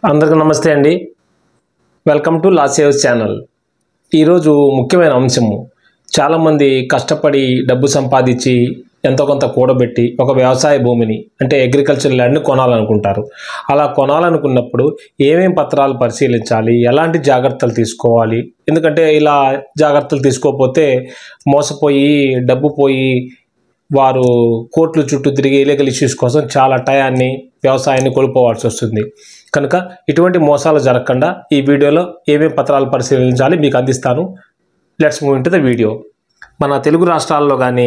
అందరికీ నమస్తే అండి. Welcome to law saves channel. ఈరోజు ముఖ్యమైన అంశము, చాలామంది కష్టపడి డబ్బు సంపాదించి ఎంతో కొంత కూడబెట్టి ఒక వ్యవసాయ భూమిని అంటే అగ్రికల్చర్ ల్యాండ్ని కొనాలనుకుంటారు. అలా కొనాలనుకున్నప్పుడు ఏమేం పత్రాలు పరిశీలించాలి, ఎలాంటి జాగ్రత్తలు తీసుకోవాలి? ఎందుకంటే ఇలా జాగ్రత్తలు తీసుకోకపోతే మోసపోయి డబ్బు పోయి వారు కోర్టుల చుట్టూ తిరిగి ఇలీగల్ ఇష్యూస్ కోసం చాలా టయాన్ని వ్యవసాయాన్ని కోల్పోవాల్సి వస్తుంది. కనుక ఇటువంటి మోసాలు జరగకుండా ఈ వీడియోలో ఏమేమి పత్రాలు పరిశీలించాలి మీకు అందిస్తాను. Let's move in to the video. మన తెలుగు రాష్ట్రాల్లో కానీ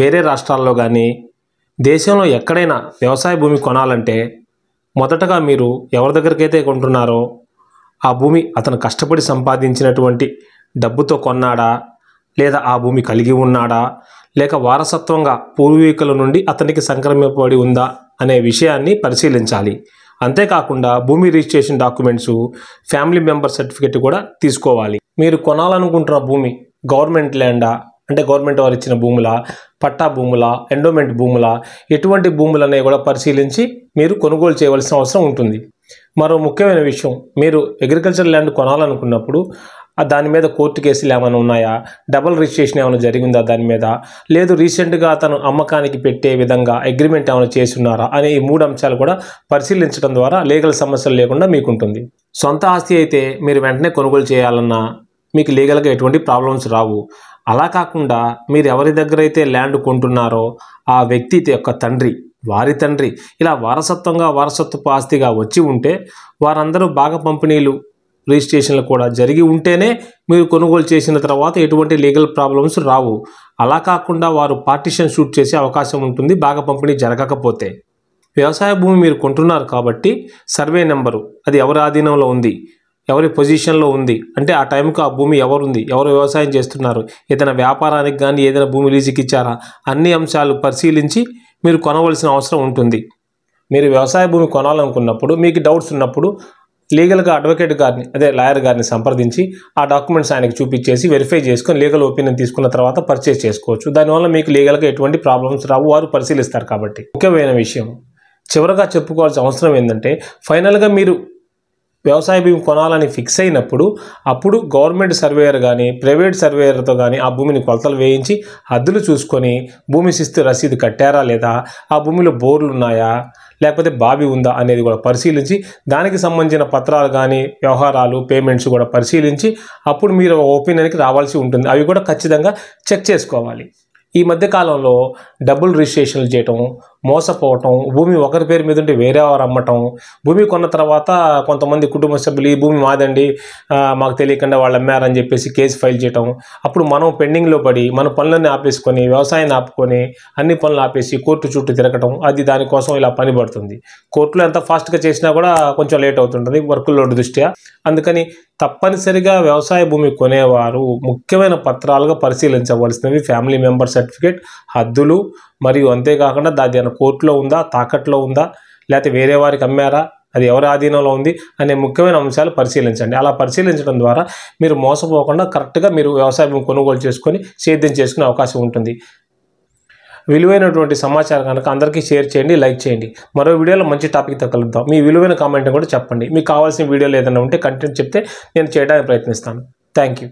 వేరే రాష్ట్రాల్లో కానీ దేశంలో ఎక్కడైనా వ్యవసాయ భూమి కొనాలంటే మొదటగా మీరు ఎవరి దగ్గరికైతే కొంటున్నారో ఆ భూమి అతను కష్టపడి సంపాదించినటువంటి డబ్బుతో కొన్నాడా, లేదా ఆ భూమి కలిగి ఉన్నాడా, లేక వారసత్వంగా పూర్వీకుల నుండి అతనికి సంక్రమింపబడి ఉందా అనే విషయాన్ని పరిశీలించాలి. అంతేకాకుండా భూమి registration documents, family member certificate కూడా తీసుకోవాలి. మీరు కొనాలనుకుంటున్న భూమి గవర్నమెంట్ ల్యాండా, అంటే గవర్నమెంట్ వారు ఇచ్చిన భూముల, పట్టా భూముల, ఎండోమెంట్ భూముల, ఎటువంటి భూములనే కూడా పరిశీలించి మీరు కొనుగోలు చేయవలసిన అవసరం ఉంటుంది. మరో ముఖ్యమైన విషయం, మీరు అగ్రికల్చర్ ల్యాండ్ కొనాలనుకున్నప్పుడు దాని మీద కోర్టు కేసులు ఏమైనా ఉన్నాయా, డబుల్ రిజిస్ట్రేషన్ ఏమైనా జరిగిందా దాని మీద, లేదు రీసెంట్గా అతను అమ్మకానికి పెట్టే విధంగా అగ్రిమెంట్ ఏమైనా చేసి ఉన్నారా అనే ఈ 3 అంశాలు కూడా పరిశీలించడం ద్వారా లీగల్ సమస్యలు లేకుండా మీకు ఉంటుంది. సొంత ఆస్తి అయితే మీరు వెంటనే కొనుగోలు చేయాలన్నా మీకు లీగల్గా ఎటువంటి ప్రాబ్లమ్స్ రావు. అలా కాకుండా మీరు ఎవరి దగ్గర అయితే ల్యాండ్ కొంటున్నారో ఆ వ్యక్తి యొక్క తండ్రి, వారి తండ్రి ఇలా వారసత్వపు ఆస్తిగా వచ్చి ఉంటే వారందరూ భాగ పంపిణీలు రిజిస్ట్రేషన్లు కూడా జరిగి ఉంటేనే మీరు కొనుగోలు చేసిన తర్వాత ఎటువంటి లీగల్ ప్రాబ్లమ్స్ రావు. అలా కాకుండా వారు పార్టిషన్ షూట్ చేసే అవకాశం ఉంటుంది భాగ పంపిణీ జరగకపోతే. వ్యవసాయ భూమి మీరు కొంటున్నారు కాబట్టి సర్వే నెంబరు, అది ఎవరి ఆధీనంలో ఉంది, ఎవరి పొజిషన్లో ఉంది, అంటే ఆ టైంకు ఆ భూమి ఎవరుంది, ఎవరు వ్యవసాయం చేస్తున్నారు, ఏదైనా వ్యాపారానికి కానీ ఏదైనా భూమి లీజుకి ఇచ్చారా, అన్ని అంశాలు పరిశీలించి మీరు కొనవలసిన అవసరం ఉంటుంది. మీరు వ్యవసాయ భూమి కొనాలనుకున్నప్పుడు మీకు డౌట్స్ ఉన్నప్పుడు లీగల్గా అడ్వకేట్ గారిని, అదే లాయర్ గారిని సంప్రదించి ఆ డాక్యుమెంట్స్ ఆయనకు చూపించేసి వెరిఫై చేసుకొని లీగల్ ఒపీనియన్ తీసుకున్న తర్వాత పర్చేస్ చేసుకోవచ్చు. దానివల్ల మీకు లీగల్గా ఎటువంటి ప్రాబ్లమ్స్ రావు, వారు పరిశీలిస్తారు కాబట్టి. ముఖ్యమైన విషయం చివరగా చెప్పుకోవాల్సిన అవసరం ఏంటంటే, ఫైనల్గా మీరు వ్యవసాయ భూమి కొనాలని ఫిక్స్ అయినప్పుడు అప్పుడు గవర్నమెంట్ సర్వేయర్ కానీ ప్రైవేట్ సర్వేయర్తో కానీ ఆ భూమిని కొలతలు వేయించి హద్దులు చూసుకొని భూమి శిస్తు రసీదు కట్టారా లేదా, ఆ భూమిలో బోర్లు ఉన్నాయా లేకపోతే బావి ఉందా అనేది కూడా పరిశీలించి దానికి సంబంధించిన పత్రాలు కానీ వ్యవహారాలు పేమెంట్స్ కూడా పరిశీలించి అప్పుడు మీరు ఒపీనియన్కి రావాల్సి ఉంటుంది. అవి కూడా ఖచ్చితంగా చెక్ చేసుకోవాలి. ఈ మధ్యకాలంలో డబుల్ రిజిస్ట్రేషన్లు చేయటం, మోసపోవటం, భూమి ఒకరి పేరు మీద ఉంటే వేరే వారు అమ్మటం, భూమి కొన్న తర్వాత కొంతమంది కుటుంబ సభ్యులు ఈ భూమి మాదండి మాకు తెలియకుండా వాళ్ళు అమ్మారని చెప్పేసి కేసు ఫైల్ చేయటం, అప్పుడు మనం పెండింగ్లో పడి మన పనులన్నీ ఆపేసుకొని వ్యవసాయాన్ని ఆపుకొని అన్ని పనులు ఆపేసి కోర్టు చుట్టూ తిరగటం, అది దానికోసం ఇలా పని పడుతుంది. కోర్టులో ఎంత ఫాస్ట్గా చేసినా కూడా కొంచెం లేట్ అవుతుంటుంది వర్క్ లోడ్ దృష్ట్యా. అందుకని తప్పనిసరిగా వ్యవసాయ భూమి కొనేవారు ముఖ్యమైన పత్రాలుగా పరిశీలించవలసినవి ఫ్యామిలీ మెంబర్ సర్టిఫికేట్, హద్దులు, మరియు అంతేకాకుండా దాని కోర్టులో ఉందా, తాకట్లో ఉందా, లేకపోతే వేరే వారికి అమ్మారా, అది ఎవరి ఆధీనంలో ఉంది అనే ముఖ్యమైన అంశాలు పరిశీలించండి. అలా పరిశీలించడం ద్వారా మీరు మోసపోకుండా కరెక్ట్గా మీరు వ్యవసాయ భూమి కొనుగోలు చేసుకొని సేద్యం చేసుకునే అవకాశం ఉంటుంది. విలువైనటువంటి సమాచారం కనుక అందరికీ షేర్ చేయండి, లైక్ చేయండి. మరో వీడియోలో మంచి టాపిక్తో కలుద్దాం. మీ విలువైన కామెంట్ కూడా చెప్పండి. మీకు కావాల్సిన వీడియోలు ఏదైనా ఉంటే కంటెంట్ చెప్తే నేను చేయడానికి ప్రయత్నిస్తాను. Thank you.